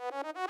Bella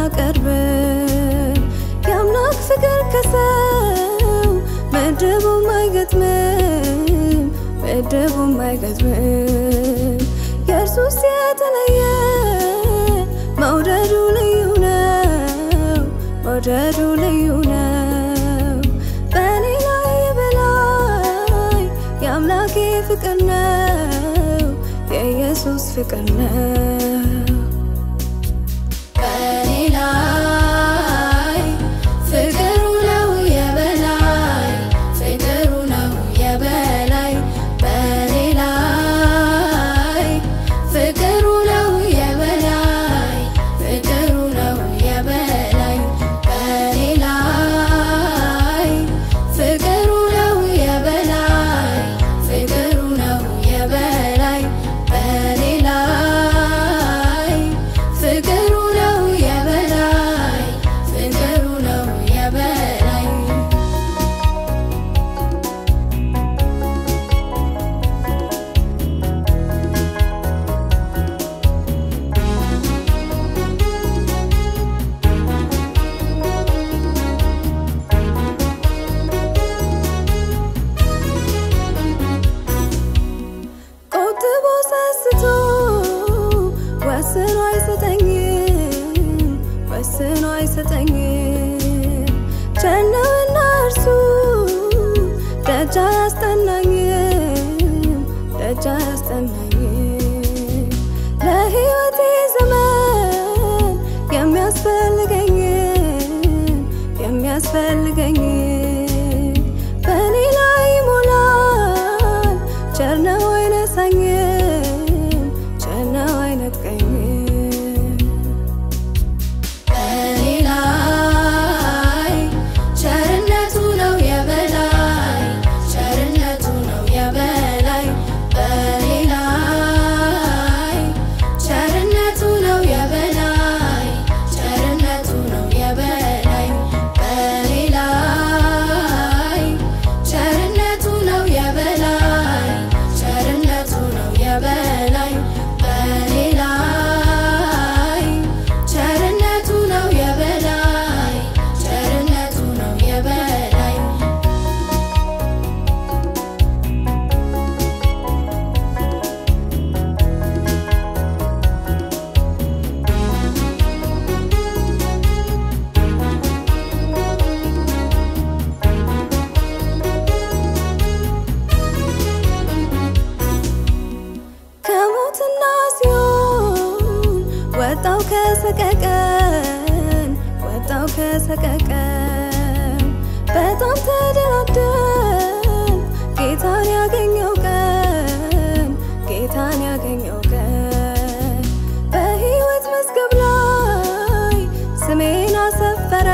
አያቀርብም የአምላክ ፍቅር ከሰው መደቡም አይገጥምም የእርሱስ የተለየ መውደዱ ልዩ ነው በእኔ ላይ በላይ የአምላኬ ፍቅር ነው የኢየሱስ ፍቅር ነው በእኔ ላይ ፍቅሩ ነው የበላይ ፍቅሩ ነው የበላይ በእኔ ላይ ፍቅሩ ነው የበላይ ፍቅሩ ነው የበላይ በእኔ ላይ ፍቅሩ ነው የበላይ ፍቅሩ ነው የበላይ በእኔ ላይ ፍቅሩ ነው የበላይ ፍቅሩ ነው የበላይ ቆጥቦ ሰስቶ ወስኖ አይሰጠኝም ቸነውና እርሱ ደጅ አያስጠናኝም ለሕይወቴ ዘመን የሚያስፈልገኝ በእኔ ላይ ይሞላል ቸር ነው አይነሳኝም ቸር ነው አይነጥቀኝም በእኔ ላይ ቸርነቱ ነው የበላይ ቸርነቱ ነው የበላይ በእኔ ላይ ቸርነቱ ነው የበላይ ቸርነቱ ነው የበላይ በእኔ ላይ ቸርነቱ ነው የበላይ ቸርነቱ ነው የበላይ በእኔ ላይ ቸርነቱ ነው የበላይ ቸርነቱ ነው የበላይ ከሞትና ሲኦል ወጣው ከሰቀቀን በጣም ተደላደል ጌታን ያገኘው ቀን በሕይወት መዝገብ ላይ ስሜን አሰፈረ